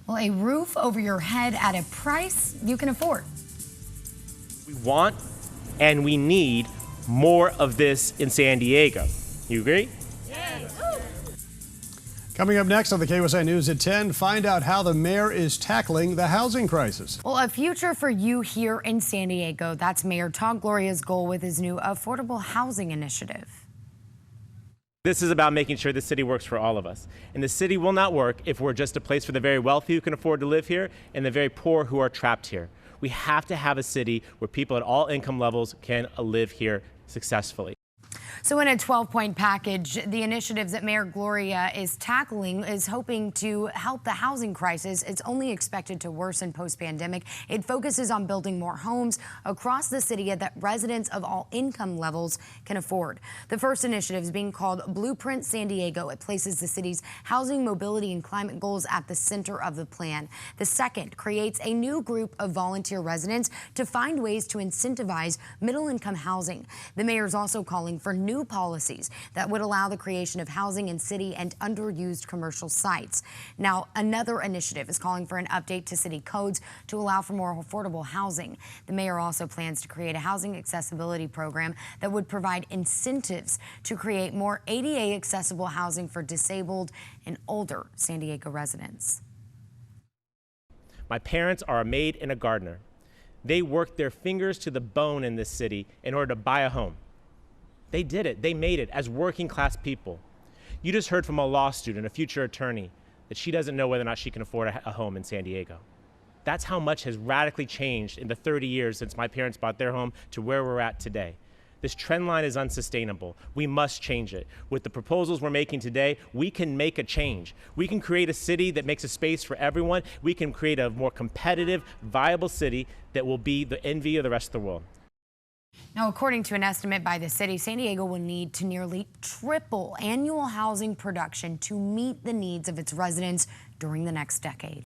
Well, a roof over your head at a price you can afford. We want and we need more of this in San Diego. You agree? Coming up next on the KUSI News at 10, find out how the mayor is tackling the housing crisis. Well, a future for you here in San Diego. That's Mayor Todd Gloria's goal with his new affordable housing initiative. This is about making sure the city works for all of us. And the city will not work if we're just a place for the very wealthy who can afford to live here and the very poor who are trapped here. We have to have a city where people at all income levels can live here successfully. So in a 12-point package, the initiatives that Mayor Gloria is tackling is hoping to help the housing crisis. It's only expected to worsen post-pandemic. It focuses on building more homes across the city that residents of all income levels can afford. The first initiative is being called Blueprint San Diego. It places the city's housing, mobility, and climate goals at the center of the plan. The second creates a new group of volunteer residents to find ways to incentivize middle-income housing. The mayor's also calling for new policies that would allow the creation of housing in city and underused commercial sites. Now, another initiative is calling for an update to city codes to allow for more affordable housing. The mayor also plans to create a housing accessibility program that would provide incentives to create more ADA accessible housing for disabled and older San Diego residents. My parents are a maid and a gardener. They worked their fingers to the bone in this city in order to buy a home. They did it. They made it as working class people. You just heard from a law student, a future attorney, that she doesn't know whether or not she can afford a home in San Diego. That's how much has radically changed in the 30 years since my parents bought their home to where we're at today. This trend line is unsustainable. We must change it. With the proposals we're making today, we can make a change. We can create a city that makes a space for everyone. We can create a more competitive, viable city that will be the envy of the rest of the world. Now, according to an estimate by the city, San Diego will need to nearly triple annual housing production to meet the needs of its residents during the next decade.